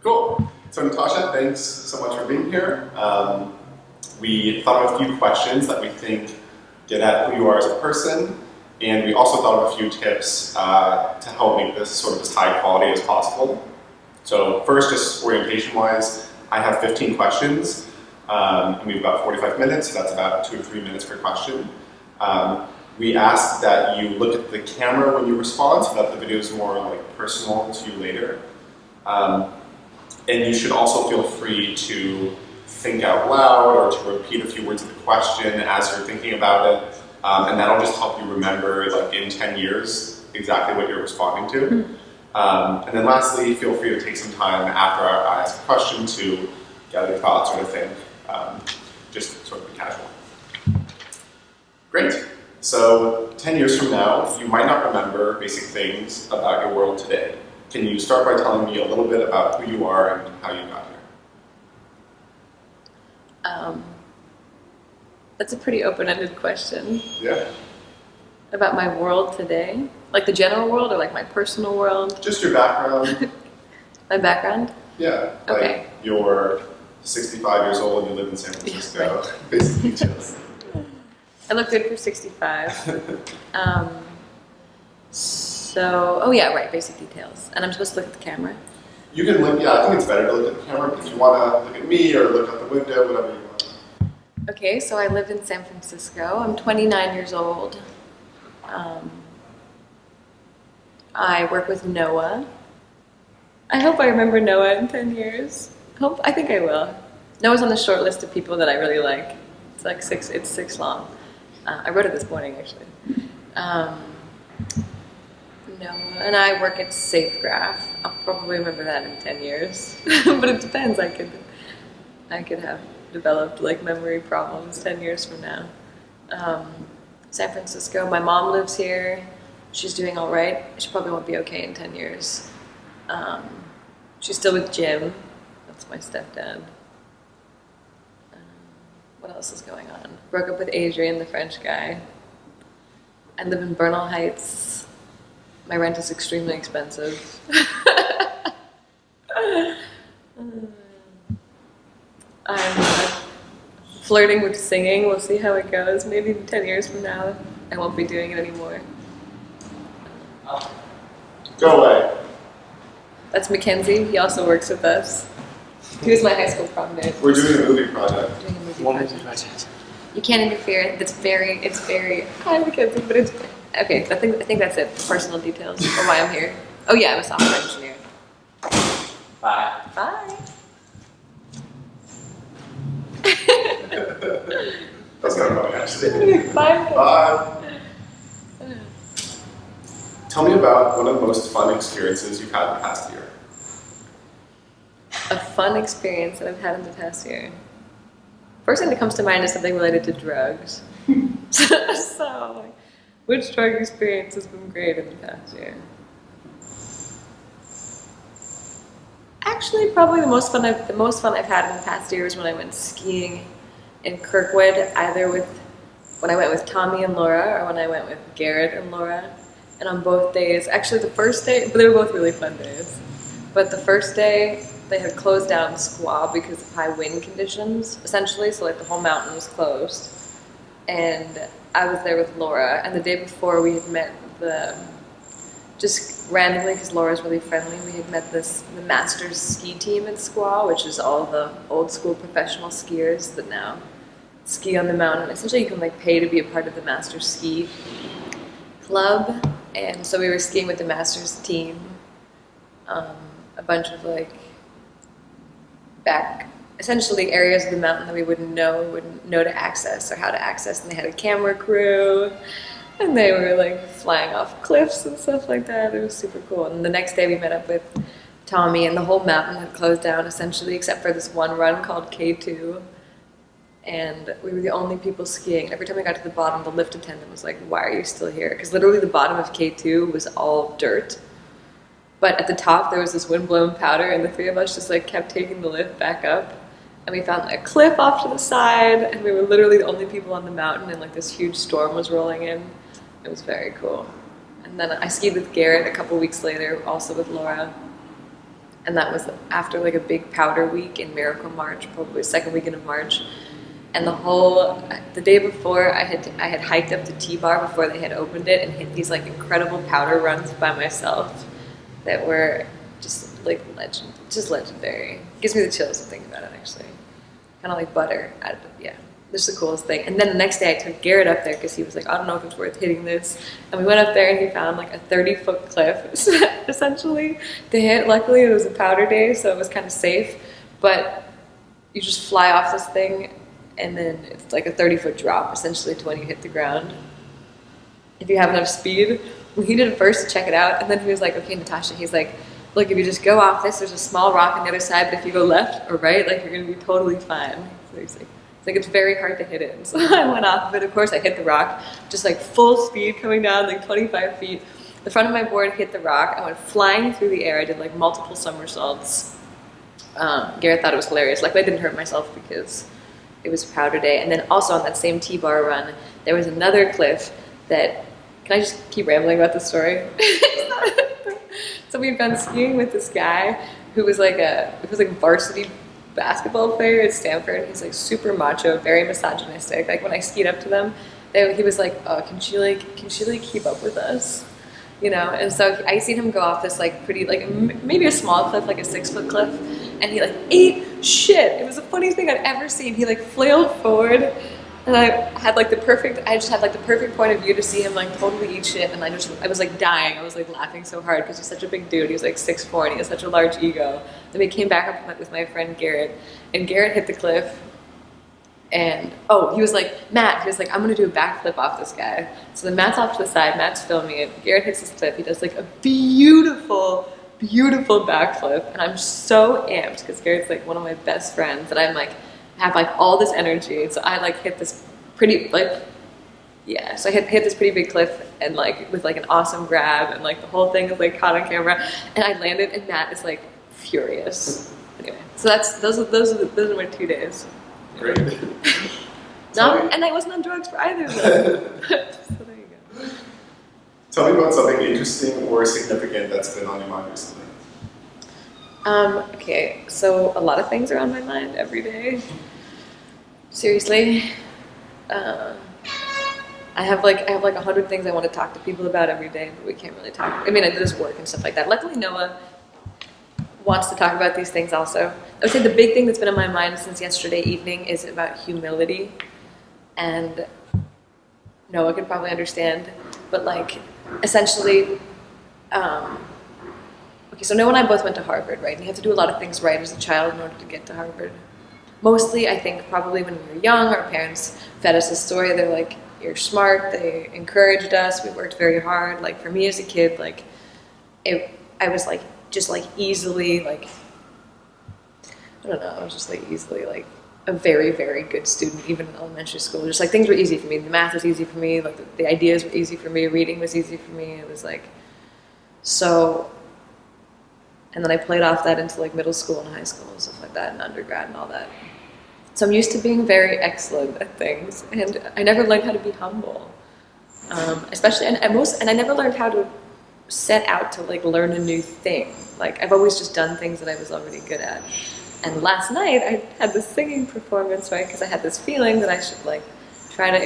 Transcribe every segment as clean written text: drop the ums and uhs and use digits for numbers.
Cool. So Natasha, thanks so much for being here. We thought of a few questions that we think get at who you are as a person, and we also thought of a few tips to help make this sort of as high quality as possible. So first, just orientation-wise, I have 15 questions, and we have about 45 minutes, so that's about 2 to 3 minutes per question. We ask that you look at the camera when you respond so that the video is more like personal to you later. And you should also feel free to think out loud or to repeat a few words of the question as you're thinking about it. And that'll just help you remember, like in 10 years, exactly what you're responding to. And then lastly, feel free to take some time after I ask a question to gather your thoughts or to think. Just sort of be casual. Great. So 10 years from now, you might not remember basic things about your world today. Can you start by telling me a little bit about who you are and how you got here? That's a pretty open-ended question. Yeah. About my world today? Like the general world or like my personal world? Just your background. My background? Yeah. Okay. Like you're 65 years old and you live in San Francisco. Yeah, right. Basically just. I look good for 65. Oh yeah, right, basic details. And I'm supposed to look at the camera? You can look, yeah, I think it's better to look at the camera, but if you want to look at me or look out the window, whatever you want. Okay, so I live in San Francisco. I'm 29 years old. I work with Noah. I hope I remember Noah in 10 years. I think I will. Noah's on the short list of people that I really like. It's like it's 6 long. I wrote it this morning, actually. Noah and I work at SafeGraph. I'll probably remember that in 10 years. But it depends. I could have developed like memory problems 10 years from now. San Francisco, my mom lives here. She's doing all right. She probably won't be okay in 10 years. She's still with Jim. That's my stepdad. What else is going on? Broke up with Adrian, the French guy. I live in Bernal Heights. My rent is extremely expensive. I'm flirting with singing. We'll see how it goes. Maybe 10 years from now, I won't be doing it anymore. Go away. That's Mackenzie. He also works with us. He was my high school prom date. We're doing a movie project. You can't interfere. It's very. Hi, Mackenzie, but it's okay. I think that's it. Personal details or why I'm here. Oh yeah, I'm a software engineer. Bye. Bye. That's not funny, actually. Bye. Bye. Tell me about one of the most fun experiences you've had in the past year. A fun experience that I've had in the past year. First thing that comes to mind is something related to drugs. So, which drug experience has been great in the past year? Actually, probably the most fun I've had in the past year is when I went skiing in Kirkwood, either when I went with Tommy and Laura or when I went with Garrett and Laura. And on both days, actually the first day, but they were both really fun days. But the first day, they had closed down Squaw because of high wind conditions, essentially, so like the whole mountain was closed. And I was there with Laura, and the day before we had met just randomly, because Laura's really friendly, we had met the Masters ski team at Squaw, which is all the old school professional skiers that now ski on the mountain. Essentially, you can like pay to be a part of the Masters ski club. And so we were skiing with the Masters team, a bunch of like essentially areas of the mountain that we wouldn't know to access or how to access. And they had a camera crew, and they were like flying off cliffs and stuff like that. It was super cool. And the next day we met up with Tommy, and the whole mountain had closed down essentially, except for this one run called K2. And we were the only people skiing. Every time we got to the bottom, the lift attendant was like, "Why are you still here?" Because literally the bottom of K2 was all dirt. But at the top, there was this windblown powder, and the three of us just like kept taking the lift back up. And we found like a cliff off to the side, and we were literally the only people on the mountain, and like this huge storm was rolling in. It was very cool. And then I skied with Garrett a couple weeks later, also with Laura. And that was after like a big powder week in Miracle March, probably second weekend of March. And the day before, I had hiked up to T-Bar before they had opened it and hit these like incredible powder runs by myself that were just like legendary. Gives me the chills to think about it, actually. Kind of like butter. Yeah, this is the coolest thing. And then the next day I took Garrett up there because he was like, I don't know if it's worth hitting this. And we went up there and he found like a 30-foot cliff, essentially, to hit. Luckily it was a powder day, so it was kind of safe. But you just fly off this thing and then it's like a 30-foot drop, essentially, to when you hit the ground. If you have enough speed. He did it first to check it out, and then he was like, okay, Natasha, he's like, look, if you just go off this, there's a small rock on the other side, but if you go left or right, like, you're going to be totally fine. So he's like, it's very hard to hit it. And so I went off of it. Of course, I hit the rock, just like full speed coming down, like 25 feet. The front of my board hit the rock. I went flying through the air. I did like multiple somersaults. Garrett thought it was hilarious. Luckily, I didn't hurt myself because it was powder day. And then also on that same T-bar run, there was another cliff that, can I just keep rambling about this story? So we'd gone skiing with this guy who was like a varsity basketball player at Stanford. He's like super macho, very misogynistic. Like when I skied up to them, he was like, oh, can she keep up with us? You know? And so I seen him go off this like pretty, like maybe a small cliff, like a 6-foot cliff. And he like ate shit. It was the funniest thing I'd ever seen. He like flailed forward. And I just had like the perfect point of view to see him like totally eat shit, and I was like dying. I was like laughing so hard because he's such a big dude. He was like 6'4" and he has such a large ego. Then we came back up with my friend Garrett, and Garrett hit the cliff, and he was like, I'm gonna do a backflip off this guy. So then Matt's off to the side, Matt's filming it. Garrett hits this cliff, he does like a beautiful backflip, and I'm so amped because Garrett's like one of my best friends, and I'm like, have like all this energy, so I like hit this pretty so I hit this pretty big cliff, and like with like an awesome grab, and like the whole thing is like caught on camera, and I landed, and Matt is like furious. Anyway, so those are my 2 days. Great. And I wasn't on drugs for either of them. So there you go. Tell me about something interesting or significant that's been on your mind recently. Okay, so a lot of things are on my mind every day. Seriously. I have like 100 things I want to talk to people about every day, but we can't really talk. I mean, there's work and stuff like that. Luckily, Noah wants to talk about these things also. I would say the big thing that's been on my mind since yesterday evening is about humility. And Noah could probably understand, but like, essentially, okay, so Noah and I both went to Harvard, right? And you have to do a lot of things right as a child in order to get to Harvard. Mostly, I think, probably when we were young, our parents fed us a story. They're like, you're smart. They encouraged us. We worked very hard. Like, for me as a kid, like, I was like, just like easily, like, I don't know, I was just like easily like a very, very good student, even in elementary school. Just like things were easy for me. The math was easy for me. Like the ideas were easy for me. Reading was easy for me. It was like, so, and then I played off that into like middle school and high school and stuff like that, and undergrad and all that. So I'm used to being very excellent at things, and I never learned how to be humble. Especially, and I never learned how to set out to like learn a new thing. Like I've always just done things that I was already good at. And last night I had this singing performance, right? Because I had this feeling that I should like try to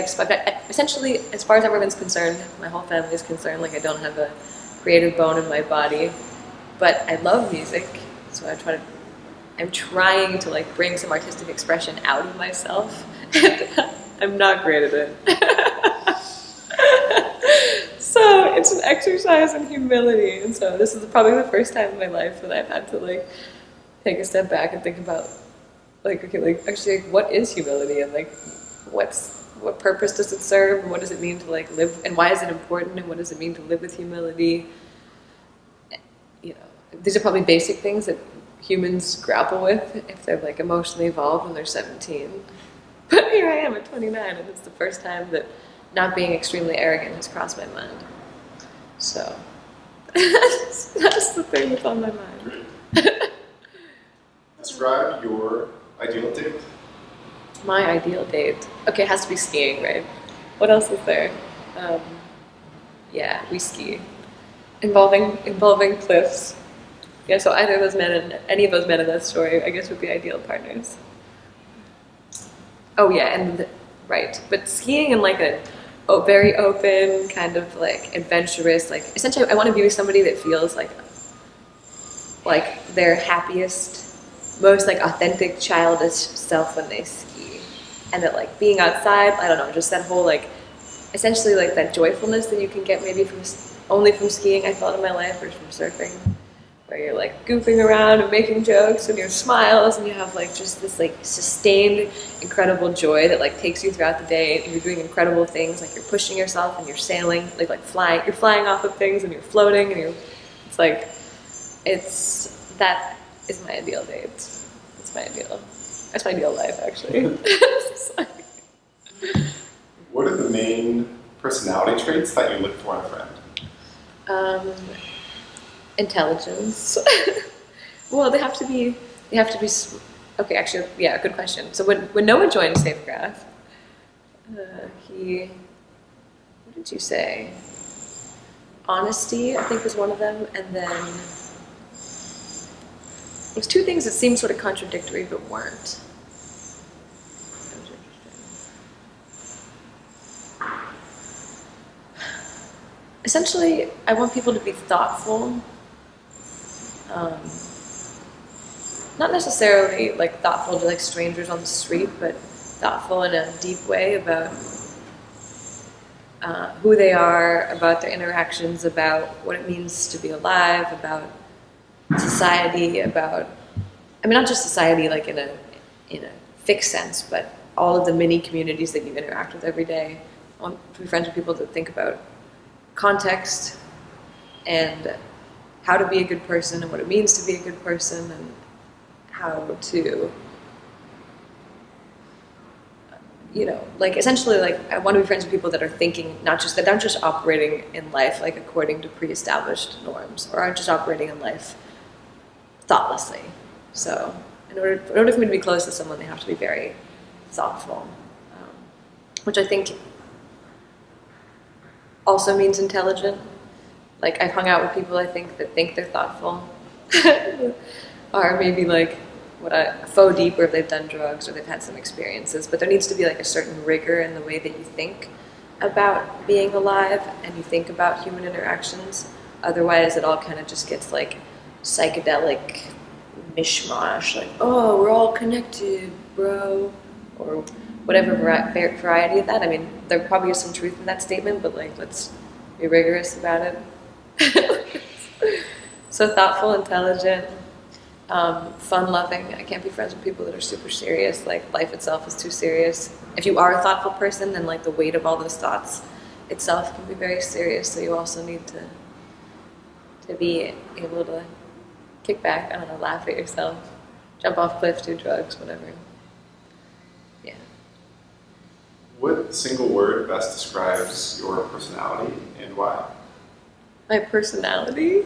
essentially, as far as everyone's concerned, my whole family is concerned, like I don't have a creative bone in my body, but I love music, so I'm trying to like bring some artistic expression out of myself, and I'm not great at it. So it's an exercise in humility, and so this is probably the first time in my life that I've had to like take a step back and think about like, okay, like actually like, what is humility, and like what purpose does it serve, and what does it mean to like live, and why is it important, and what does it mean to live with humility? You know, these are probably basic things that humans grapple with if they're like emotionally evolved when they're 17. But here I am at 29, and it's the first time that not being extremely arrogant has crossed my mind. So that's the thing that's on my mind. Describe your ideal date. My ideal date. Okay, it has to be skiing, right? What else is there? Yeah, we ski. Involving cliffs. Yeah, so either of those men and any of those men in that story, I guess, would be ideal partners. Oh yeah, right. But skiing in like a very open, kind of like adventurous, like essentially, I want to be with somebody that feels like their happiest, most like authentic childish self when they ski, and that like being outside, I don't know, just that whole like essentially like that joyfulness that you can get maybe from only from skiing. I felt in my life, or from surfing, where you're like goofing around and making jokes and your smiles and you have like just this like sustained incredible joy that like takes you throughout the day, and you're doing incredible things, like you're pushing yourself and you're sailing, like flying, you're flying off of things and you're floating and it's like, that is my ideal date. That's my ideal life, actually. What are the main personality traits that you look for in a friend? Intelligence. Well, they have to be, okay, actually, yeah, good question. So when Noah joined Safegraph, what did you say? Honesty, I think, was one of them, and then it was two things that seemed sort of contradictory but weren't. That was interesting. Essentially, I want people to be thoughtful. Not necessarily like thoughtful to like strangers on the street, but thoughtful in a deep way about who they are, about their interactions, about what it means to be alive, about society, about, I mean, not just society like in a fixed sense, but all of the mini communities that you interact with every day. I want to be friends with people that think about context and how to be a good person and what it means to be a good person and how to, like essentially, like I want to be friends with people that are thinking, that aren't just operating in life like according to pre-established norms, or aren't just operating in life thoughtlessly. So in order for me to be close to someone, they have to be very thoughtful, which I think also means intelligent. Like I've hung out with people I think that think they're thoughtful, or maybe like faux deep, or if they've done drugs or they've had some experiences. But there needs to be like a certain rigor in the way that you think about being alive and you think about human interactions. Otherwise, it all kind of just gets like psychedelic mishmash, like, oh, we're all connected, bro, or whatever variety of that. I mean, there probably is some truth in that statement, but like, let's be rigorous about it. So thoughtful, intelligent, fun-loving. I can't be friends with people that are super serious. Like life itself is too serious. If you are a thoughtful person, then like the weight of all those thoughts itself can be very serious. So you also need to be able to kick back, I don't know, laugh at yourself, jump off cliffs, do drugs, whatever. Yeah. What single word best describes your personality and why? My personality?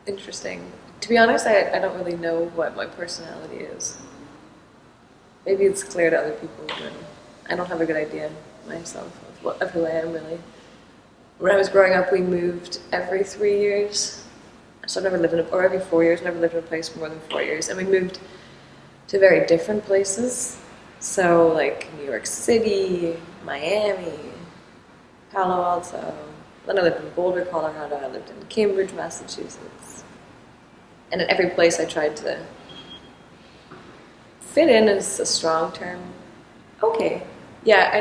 Interesting. To be honest, I don't really know what my personality is. Maybe it's clear to other people, but I don't have a good idea myself of who I am, really. When I was growing up, we moved every 3 years. So I've never lived or every 4 years, never lived in a place for more than 4 years. And we moved to very different places. So like New York City, Miami, Palo Alto. Then I lived in Boulder, Colorado. I lived in Cambridge, Massachusetts. And in every place I tried to fit in is a strong term. Okay. Yeah, I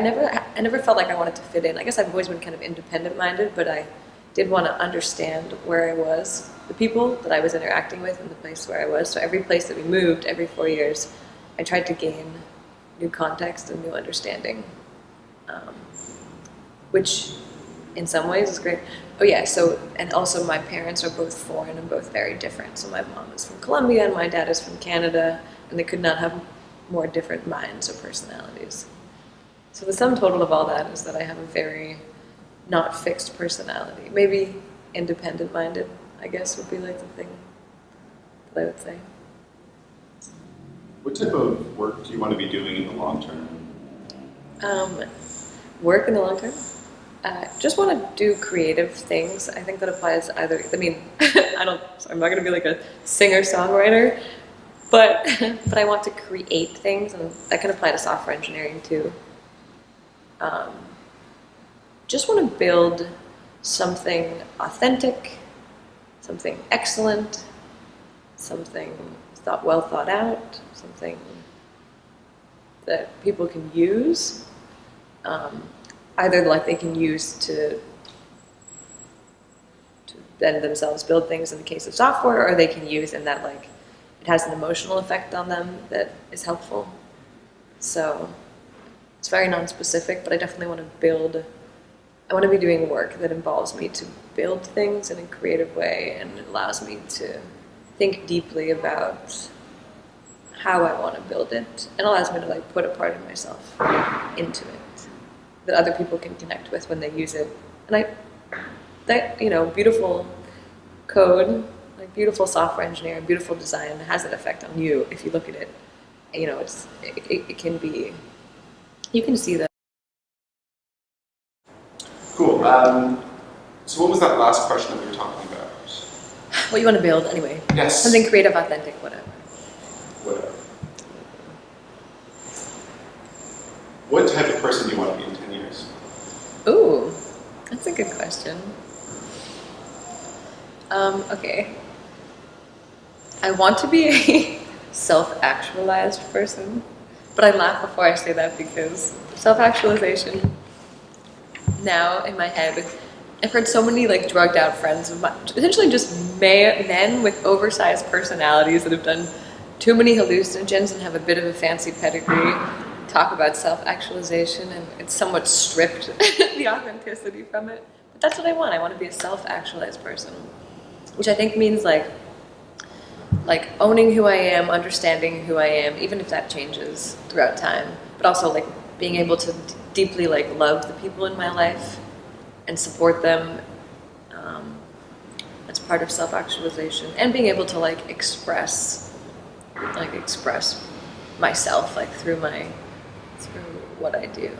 never felt like I wanted to fit in. I guess I've always been kind of independent-minded, but I did want to understand where I was, the people that I was interacting with, and the place where I was. So every place that we moved, every 4 years, I tried to gain new context and new understanding, which in some ways is great. Oh yeah, and also my parents are both foreign and both very different. So my mom is from Colombia and my dad is from Canada, and they could not have more different minds or personalities. So the sum total of all that is that I have a very not fixed personality. Maybe independent-minded, I guess, would be like the thing that I would say. What type of work do you want to be doing in the long term? Work in the long term? Just want to do creative things. I think that applies either. I mean, I'm not going to be like a singer-songwriter, but but I want to create things, and that can apply to software engineering too. Um, just want to build something authentic, something excellent, something well thought out, something that people can use. Either like they can use to then themselves build things in the case of software, or they can use in that like it has an emotional effect on them that is helpful. So it's very non-specific, but I definitely want to build. I want to be doing work that involves me to build things in a creative way, and it allows me to think deeply about how I want to build it, and allows me to like put a part of myself into it that other people can connect with when they use it. And beautiful code, like beautiful software engineering, beautiful design has an effect on you if you look at it. It can be, you can see that. Cool. So what was that last question that we were talking about? What you want to build, anyway. Yes. Something creative, authentic, whatever. Whatever. What type of person do you want to be in 10 years? Ooh, that's a good question. Okay. I want to be a self-actualized person, but I laugh before I say that because self-actualization, now in my head, I've heard so many like drugged out friends of mine, essentially just men with oversized personalities that have done too many hallucinogens and have a bit of a fancy pedigree talk about self-actualization, and it's somewhat stripped the authenticity from it. But that's what I want. I want to be a self-actualized person, which I think means like owning who I am, understanding who I am, even if that changes throughout time, but also like being able to deeply like love the people in my life and support them. That's part of self-actualization, and being able to like express myself like through what I do.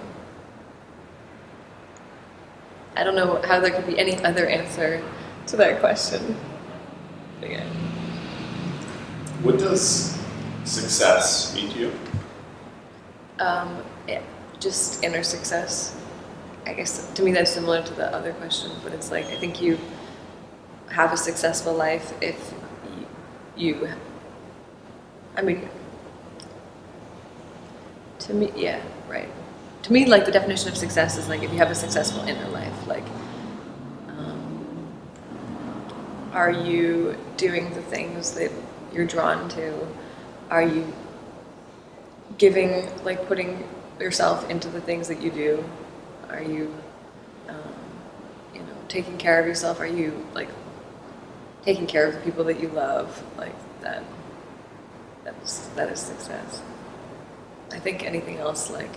I don't know how there could be any other answer to that question. But yeah. What does success mean to you? Yeah, just inner success. I guess to me that's similar to the other question, but it's like I think you have a successful life if you I mean, to me, yeah, right. To me, like the definition of success is like if you have a successful inner life, like are you doing the things that you're drawn to? Are you putting yourself into the things that you do? Are you, taking care of yourself? Are you like taking care of the people that you love? Like that is success. I think anything else, like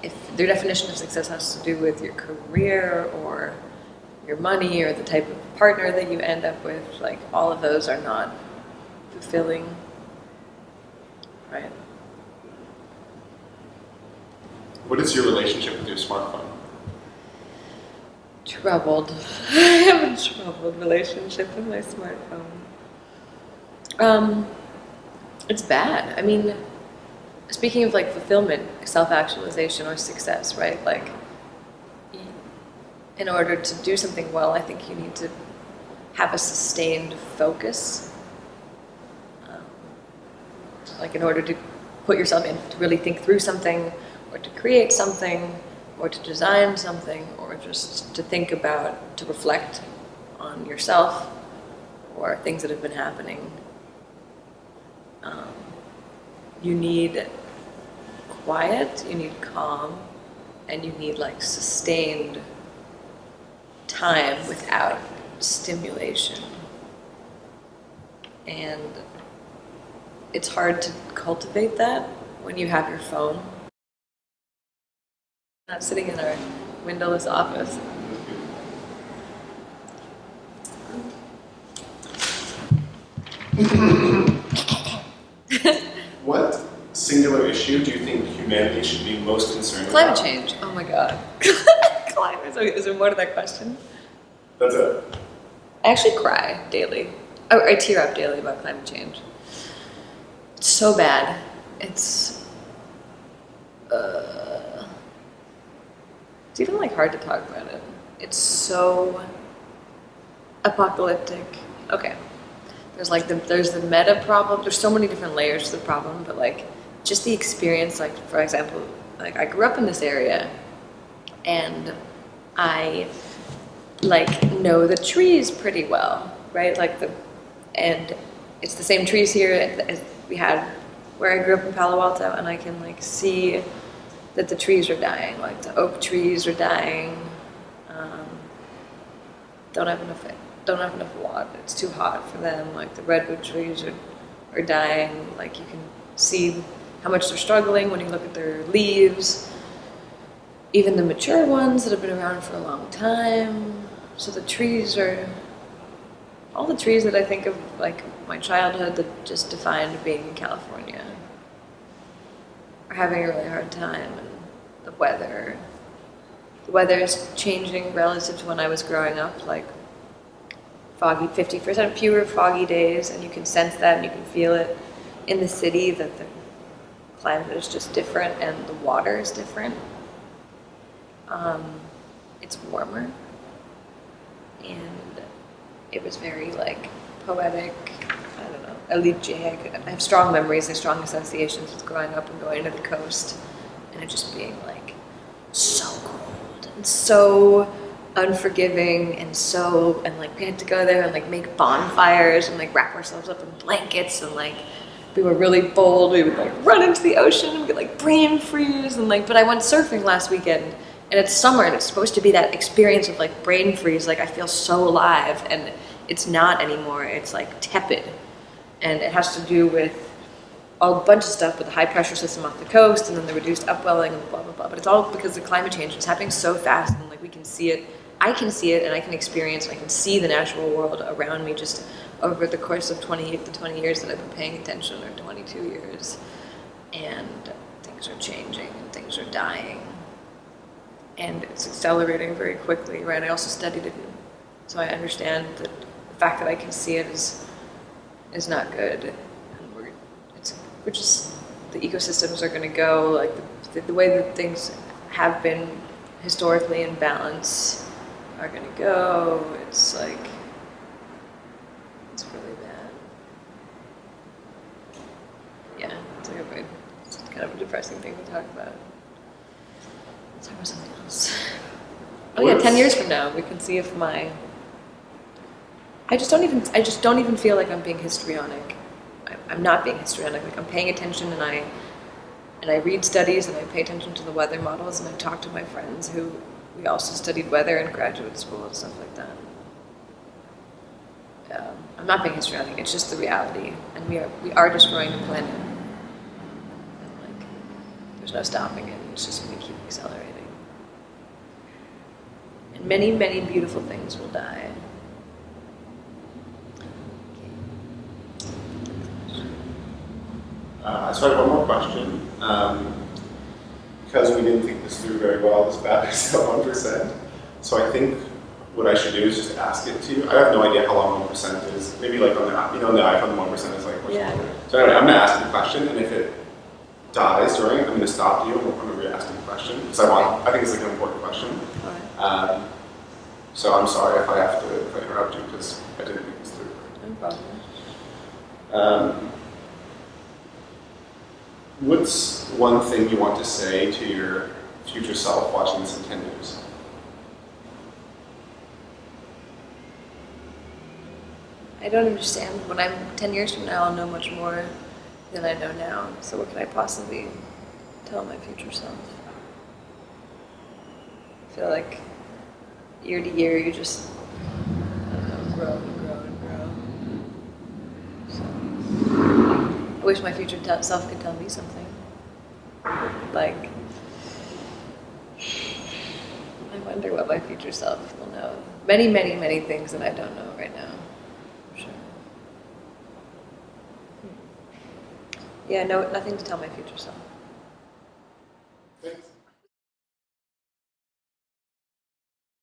if their definition of success has to do with your career or your money or the type of partner that you end up with, like all of those are not fulfilling, right? What is your relationship with your smartphone? Troubled. I have a troubled relationship with my smartphone. It's bad. I mean, speaking of like fulfillment, self-actualization, or success, right? Like, in order to do something well, I think you need to have a sustained focus. Like in order to put yourself in, to really think through something, or to create something, or to design something, or just to think about, to reflect on yourself or things that have been happening. You need quiet, you need calm, and you need like sustained time without stimulation. And it's hard to cultivate that when you have your phone. Not sitting in our windowless office. What singular issue do you think humanity should be most concerned Climate about? change. Oh my god. climate. So is there more to that question? That's it. I actually cry daily. I tear up daily about climate change. It's so bad. It's even like hard to talk about it. It's so apocalyptic. Okay. There's the meta problem. There's so many different layers to the problem, but like just the experience, like for example, like I grew up in this area and I like know the trees pretty well, right? And it's the same trees here as we had where I grew up in Palo Alto, and I can like see that the trees are dying. Like the oak trees are dying. Don't have enough water. It's too hot for them. Like the redwood trees are dying. Like you can see how much they're struggling when you look at their leaves. Even the mature ones that have been around for a long time. So the trees are, all the trees that I think of like my childhood that just defined being in California are having a really hard time. And the weather is changing relative to when I was growing up, like foggy, 50% fewer foggy days, and you can sense that and you can feel it in the city that the climate is just different and the water is different. It's warmer, and it was very like poetic, I don't know, elegiac. I have strong memories and strong associations with growing up and going to the coast and it just being like so cold and so unforgiving and like we had to go there and like make bonfires and like wrap ourselves up in blankets and like we were really bold. We would like run into the ocean and get like brain freeze and like, but I went surfing last weekend and it's summer and it's supposed to be that experience of like brain freeze. Like I feel so alive and it's not anymore. It's like tepid and it has to do with a bunch of stuff with the high pressure system off the coast and then the reduced upwelling and blah, blah, blah. But it's all because of climate change. It's happening so fast and like we can see it. I can see it and I can experience and I can see the natural world around me just over the course of 28 to 20 years that I've been paying attention, or 22 years. And things are changing and things are dying. And it's accelerating very quickly, right? I also studied it, so I understand that the fact that I can see it is not good. And we're just, the ecosystems are going to go, like the way that things have been historically in balance are going to go. It's like, it's really bad. Yeah, it's kind of a depressing thing to talk about. Let's talk about something else. Oh yeah, 10 years from now, we can see if I just don't even feel like I'm being histrionic. I'm not being histrionic. Like I'm paying attention and I read studies and I pay attention to the weather models and I talk to my friends who we also studied weather in graduate school and stuff like that. I'm not being histrionic. It's just the reality, and we are destroying the planet. And like, there's no stopping it. It's just going to keep accelerating. And many, many beautiful things will die. So I have one more question. Because we didn't think this through very well, this battery's at 1%. So I think what I should do is just ask it to you. I have no idea how long 1% is. Maybe like on the on the iPhone, the 1% is like much longer. So anyway, I'm going to ask you a question, and if it dies during it, I'm going to stop you and I'm going to re-ask you a question because I think it's like an important question. So I'm sorry if I interrupt you because I didn't think this through. No problem. What's one thing you want to say to your future self watching this in 10 years? I don't understand. When I'm 10 years from now, I'll know much more than I know now. So what could I possibly tell my future self? I feel like year to year, you just, I don't know, grow and grow and grow. So I wish my future self could tell me something. Like, I wonder what my future self will know. Many, many, many things that I don't know right now. For sure. Yeah, no, nothing to tell my future self.